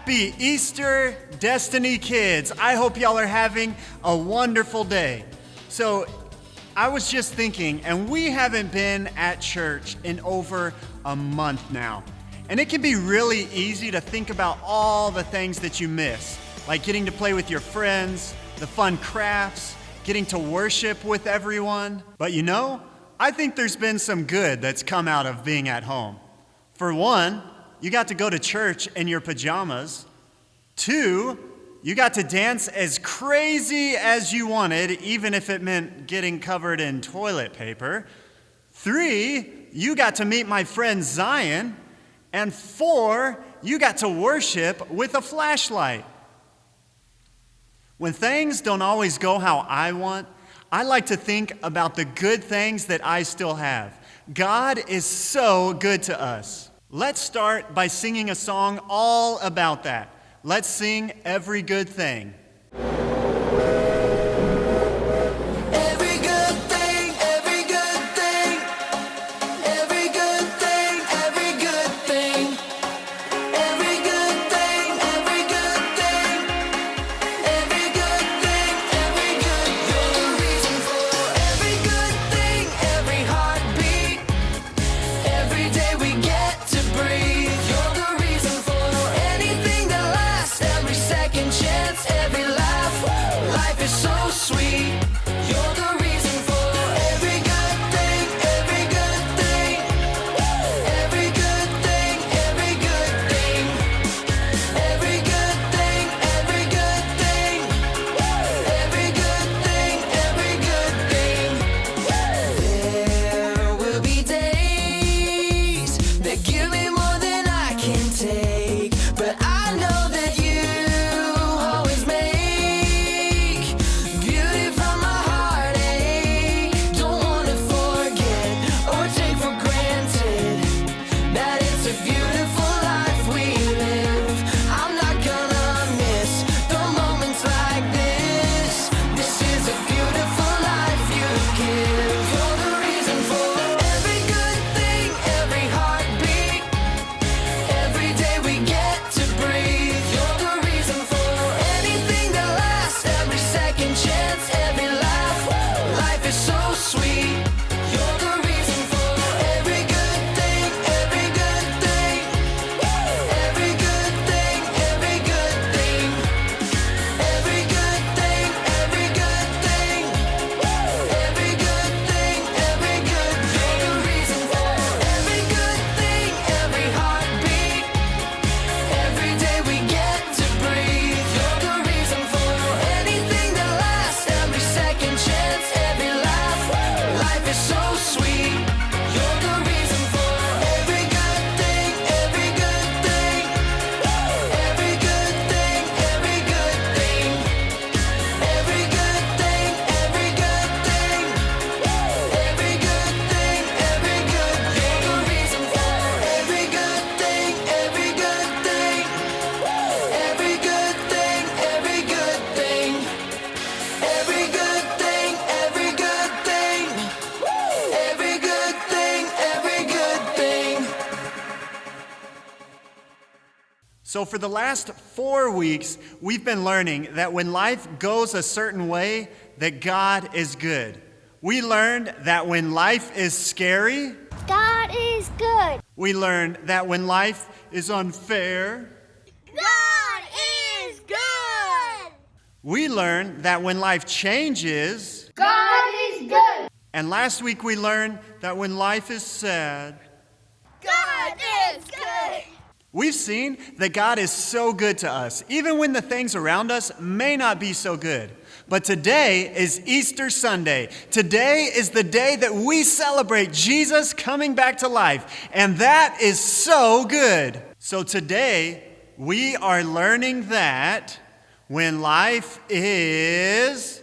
Happy Easter, Destiny Kids. I hope y'all are having a wonderful day. So, I was just thinking, and we haven't been at church in over a month now. And it can be really easy to think about all the things that you miss, like getting to play with your friends, the fun crafts, getting to worship with everyone. But you know, I think there's been some good that's come out of being at home. For one, you got to go to church in your pajamas. 2, you got to dance as crazy as you wanted, even if it meant getting covered in toilet paper. 3, you got to meet my friend Zion. And 4, you got to worship with a flashlight. When things don't always go how I want, I like to think about the good things that I still have. God is so good to us. Let's start by singing a song all about that. Let's sing Every Good Thing. So for the last 4 weeks, we've been learning that when life goes a certain way, that God is good. We learned that when life is scary, God is good. We learned that when life is unfair, God is good. We learned that when life changes, God is good. And last week we learned that when life is sad, God is good. We've seen that God is so good to us, even when the things around us may not be so good. But today is Easter Sunday. Today is the day that we celebrate Jesus coming back to life, and that is so good. So today, we are learning that when life is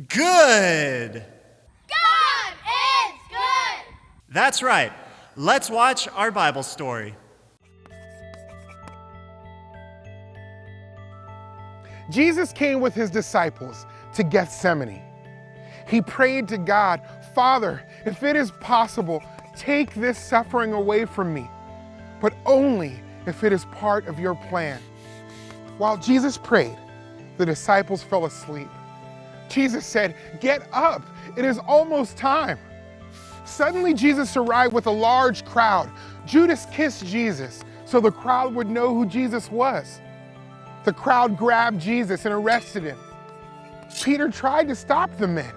good. God is good. That's right. Let's watch our Bible story. Jesus came with his disciples to Gethsemane. He prayed to God, "Father, if it is possible, take this suffering away from me, but only if it is part of your plan." While Jesus prayed, the disciples fell asleep. Jesus said, "Get up, it is almost time." Suddenly Jesus arrived with a large crowd. Judas kissed Jesus so the crowd would know who Jesus was. The crowd grabbed Jesus and arrested him. Peter tried to stop the men,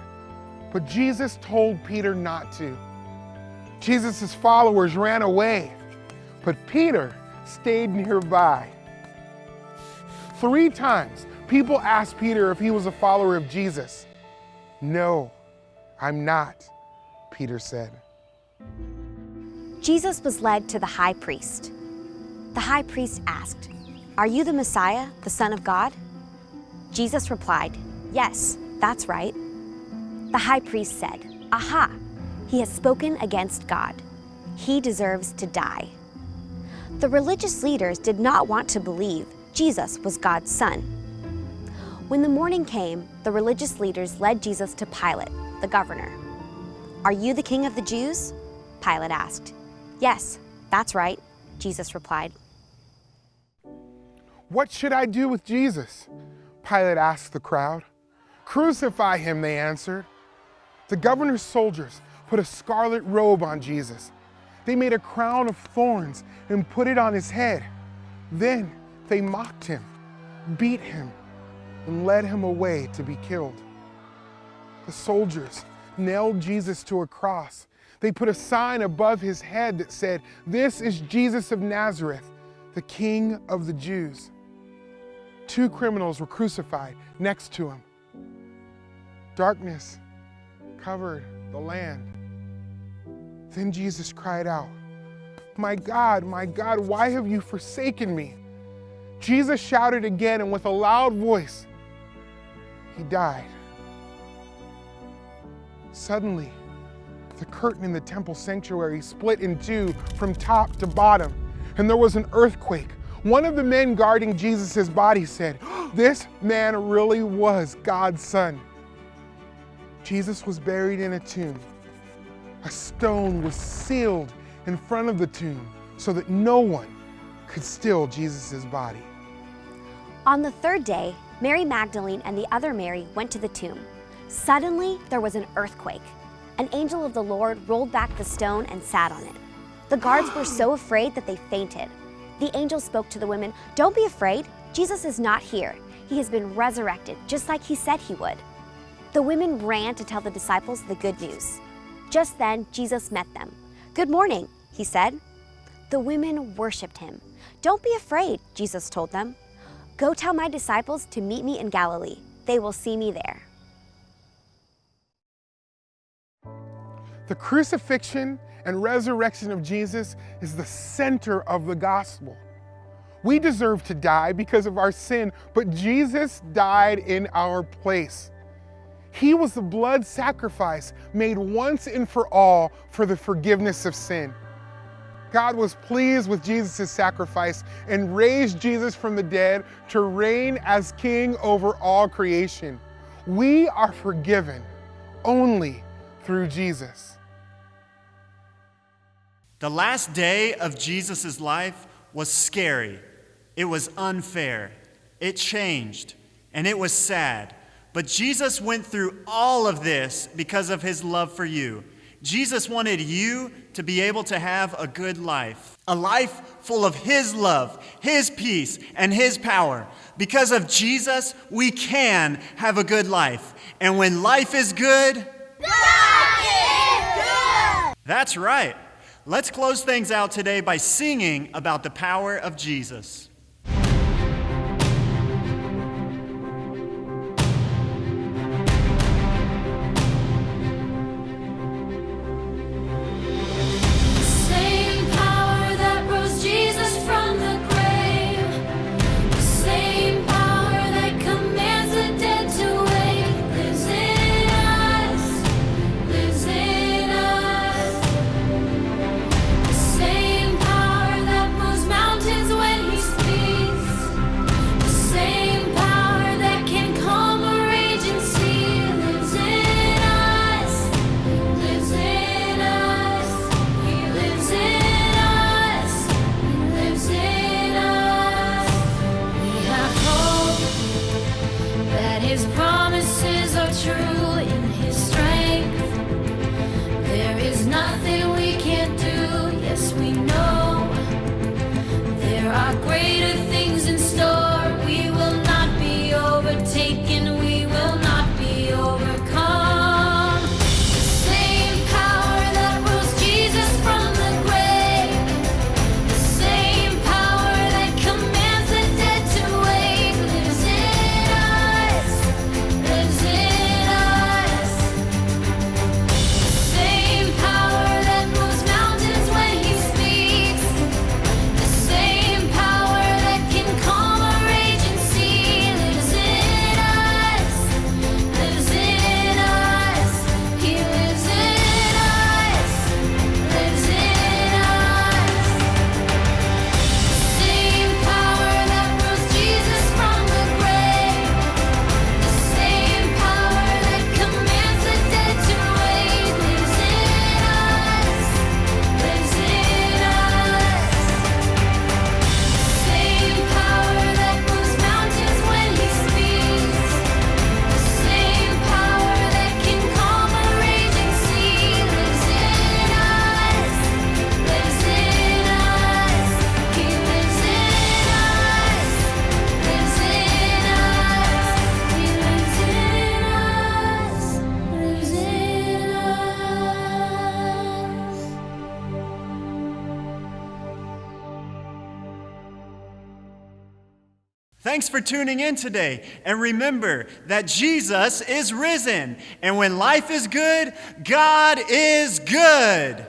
but Jesus told Peter not to. Jesus' followers ran away, but Peter stayed nearby. 3 times, people asked Peter if he was a follower of Jesus. "No, I'm not," Peter said. Jesus was led to the high priest. The high priest asked, "Are you the Messiah, the Son of God?" Jesus replied, "Yes, that's right." The high priest said, "Aha, he has spoken against God. He deserves to die." The religious leaders did not want to believe Jesus was God's son. When the morning came, the religious leaders led Jesus to Pilate, the governor. "Are you the king of the Jews?" Pilate asked. "Yes, that's right," Jesus replied. "What should I do with Jesus?" Pilate asked the crowd. "Crucify him," they answered. The governor's soldiers put a scarlet robe on Jesus. They made a crown of thorns and put it on his head. Then they mocked him, beat him, and led him away to be killed. The soldiers nailed Jesus to a cross. They put a sign above his head that said, "This is Jesus of Nazareth, the King of the Jews." 2 criminals were crucified next to him. Darkness covered the land. Then Jesus cried out, my God, why have you forsaken me?" Jesus shouted again, and with a loud voice, he died. Suddenly, the curtain in the temple sanctuary split in 2 from top to bottom, and there was an earthquake. One of the men guarding Jesus' body said, "This man really was God's son." Jesus was buried in a tomb. A stone was sealed in front of the tomb so that no one could steal Jesus' body. On the 3rd day, Mary Magdalene and the other Mary went to the tomb. Suddenly, there was an earthquake. An angel of the Lord rolled back the stone and sat on it. The guards were so afraid that they fainted. The angel spoke to the women, "Don't be afraid. Jesus is not here. He has been resurrected, just like he said he would." The women ran to tell the disciples the good news. Just then, Jesus met them. "Good morning," he said. The women worshiped him. "Don't be afraid," Jesus told them. "Go tell my disciples to meet me in Galilee. They will see me there." The crucifixion and resurrection of Jesus is the center of the gospel. We deserve to die because of our sin, but Jesus died in our place. He was the blood sacrifice made once and for all for the forgiveness of sin. God was pleased with Jesus' sacrifice and raised Jesus from the dead to reign as king over all creation. We are forgiven only through Jesus. The last day of Jesus' life was scary. It was unfair. It changed, and it was sad. But Jesus went through all of this because of his love for you. Jesus wanted you to be able to have a good life, a life full of his love, his peace, and his power. Because of Jesus, we can have a good life. And when life is good, God is good. That's right. Let's close things out today by singing about the power of Jesus. Same power that rose Jesus from the grave, the same power that commands the dead to wake, lives in us, lives in us. The same power that moves mountains when he speaks. Thanks for tuning in today. And remember that Jesus is risen. And when life is good, God is good.